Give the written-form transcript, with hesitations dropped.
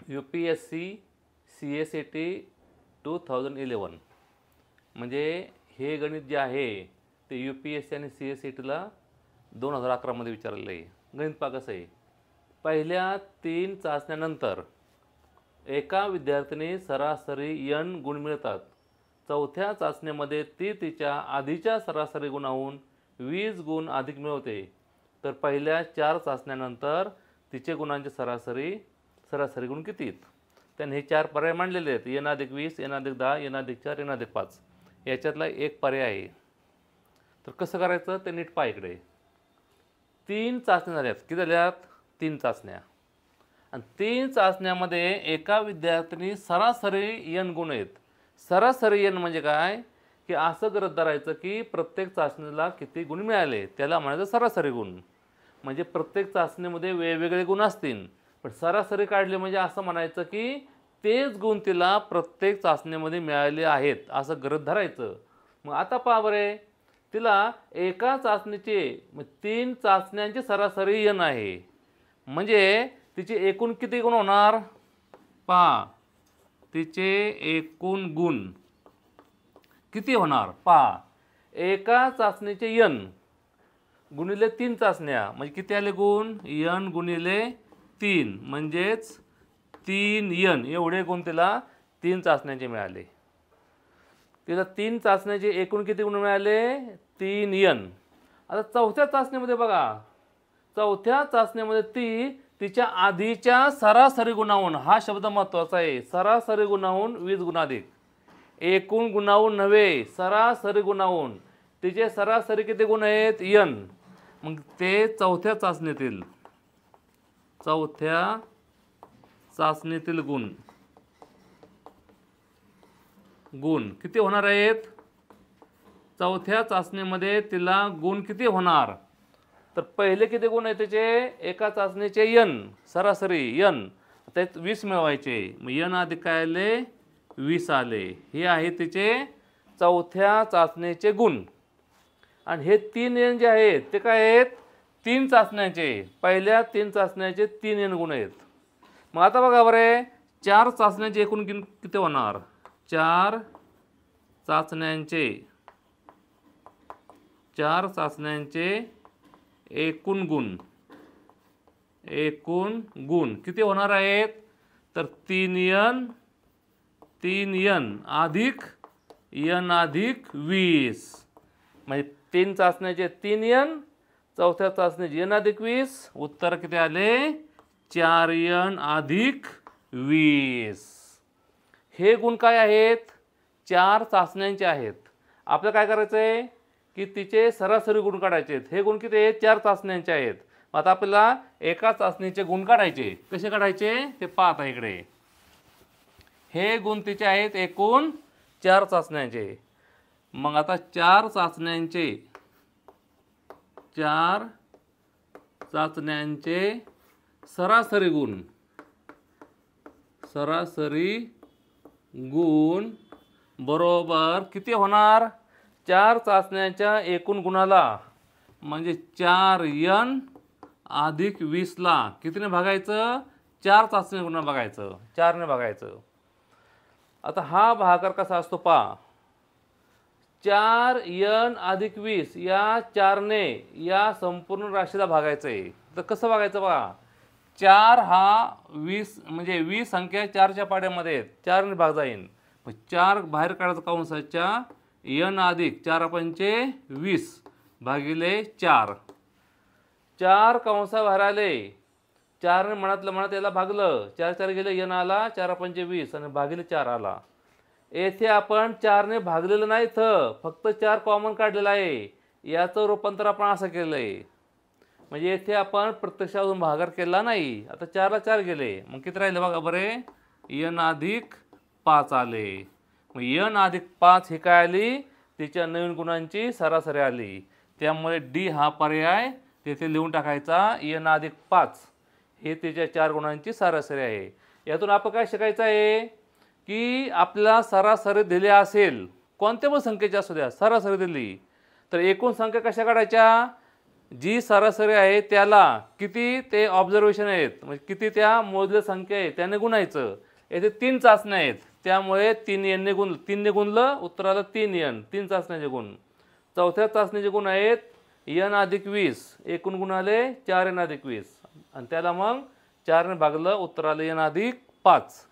UPSC CSAT 2011 म्हणजे हे गणित जे आहे ते UPSC आणि CSATला 2011मध्ये विचारलेलं आहे. गणित पहा कसं आहे. पहिल्या 3 चाचण्यांनंतर एका विद्यार्थ्याने सरासरी n गुण मिळतात. चौथ्या चाचणीमध्ये ती तिच्या आधीच्या सरासरी गुणाहून 20 गुण अधिक मिळवते. तर पहिल्या 4 चाचण्यांनंतर तिचे गुणांचे सरासरी गुण किती आहेत? त्यांनी हे 4 पर्याय मांडलेले आहेत. n अधिक 20, n अधिक 10, n अधिक 4, n अधिक 5. याच्यातला एक पर्याय आहे. तर कसं करायचं ते नीट पहा इकडे. 3 चाचण्या झाल्यात. किती झाल्यात? 3 चाचण्या. आणि 3 चाचण्यामध्ये एका विद्यार्थ्याने सरासरी n गुण आहेत. सरासरी n म्हणजे काय की असं गृहीत धरायचं की प्रत्येक चाचणीला किती गुण मिळाले त्याला म्हणायचं सरासरी गुण. म्हणजे प्रत्येक चाचणीमध्ये वेगवेगळे गुण असतील पण सरासरी काढली म्हणजे असं म्हणायचं की तेच गुण तिला प्रत्येक चाचणीमध्ये मिळाले आहेत असं गृहीत धरायचं. मग आता पहा बरे, तिला एका चाचणीचे 3 चाचण्यांची सरासरी n आहे. म्हणजे तिचे एकूण किती गुण होणार? पहा, तिचे एकूण गुण किती होणार? पहा, एका चाचणीचे n गुणिले 3 चाचण्या म्हणजे किती आले गुण? n गुणिले 3 म्हणजेच 3n एवढे गुण तिला 3 चाचण्यांचे मिळाले. तिला 3 चाचण्याचे एकूण किती गुण मिळाले? 3n. आता चौथ्या चाचणीमध्ये बघा, चौथ्या चाचणीमध्ये ती तिच्या आधीच्या सरासरी गुणाहून, हा शब्द महत्त्वाचा आहे, सरासरी गुणाहून 20 गुण अधिक, एकूण गुणाहून नव्हे सरासरी गुणाहून तिचे सरासरी किती गुण आहेत? n. मग ते चौथ्या चाचणीतील गुण किती होणार आहेत? चौथ्या चाचणीमध्ये तिला गुण किती होणार? तर पहिले किती गुण आहेत त्याचे? एका चाचणीचे n सरासरी n, त्यात 20 मिळवायचे. मग n अधिक काय आले? 20 आले. हे आहे तिचे चौथ्या चाचणीचे गुण. आणि हे 3n जे आहेत ते काय आहेत? 3 चाचण्यांचे, पहिल्या 3 चाचण्यांचे 3n गुण आहेत. मग आता बघा बरे, 4 चाचण्यांचे एकूण गुण किती होणार? 4 चाचण्यांचे एकूण गुण किती होणार आहेत? तर 3n अधिक n अधिक 20. म्हणजे 3 चाचण्याचे 3n, चौथ्या चाचणीचे n अधिक 20. उत्तर किती आले? 4n अधिक 20. हे गुण काय आहेत? 4 चाचण्यांचे आहेत. आपल्याला काय करायचं आहे की तिचे सरासरी गुण काढायचे आहेत. हे गुण किती आहेत? 4 चाचण्यांचे आहेत. आता आपल्याला एका चाचणीचे गुण काढायचे. कसे काढायचे ते पाहता इकडे. हे गुण तिचे आहेत एकूण 4 चाचण्यांचे. मग आता 4 चाचण्यांचे सरासरी गुण बरोबर किती होणार? 4 चाचण्यांच्या एकूण गुणाला म्हणजे 4n अधिक 20 ला कितीने भागायचं? 4 चाचणी गुणा बघायचं, 4 ने भागायचं. आता हा भागाकार कसा असतो पहा. 4n अधिक 20 या 4 ने या संपूर्ण राशीला भागायचं आहे. तर कसं भागायचं पहा. 4 हा 20 म्हणजे 20 संख्या 4च्या पाड्यामध्ये आहेत, 4 ने भाग जाईल. मग 4 बाहेर काढायचं कंसाच्या, n अधिक 4 पंचे 20 भागिले 4. 4 कंसा बाहेर आले, 4 ने मनातलं मनात याला भागलं, 4 4 गेले, n आला, 4 पंचे 20 आणि भागिले 4 आला. येथे आपण 4 ने भागलेलं नाही, फक्त 4 कॉमन काढलेला आहे. याचं रूपांतर आपण असं केलं आहे. म्हणजे येथे आपण प्रत्यक्षातून भागाकार केला नाही. आता 4 ला 4 गेले, मग किती राहिले बघा बरे? n अधिक 5 आले. मग n अधिक 5 ही काय आली? तिच्या नवीन गुणांची सरासरी आली. त्यामुळे डी हा पर्याय तेथे लिहून टाकायचा. n अधिक 5 हे तिच्या 4 गुणांची सरासरी आहे. यातून आपण काय शिकायचं आहे की आपल्याला सरासरी दिली असेल, कोणत्या पण संख्येची असू द्या, सरासरी दिली तर एकूण संख्या कशा काढायच्या? जी सरासरी आहे त्याला किती ते ऑब्झर्वेशन आहेत म्हणजे किती त्या मोजल्या संख्या आहे त्याने गुणायचं. येथे 3 चाचण्या आहेत त्यामुळे 3 ने गुणलं उत्तराला 3n 3 चाचण्याचे गुण. चौथ्या चाचणीचे गुण आहेत n अधिक 20 एकूण गुण आले 4n अधिक 20 आणि त्याला मग 4 ने भागलं उत्तर आलं n अधिक 5.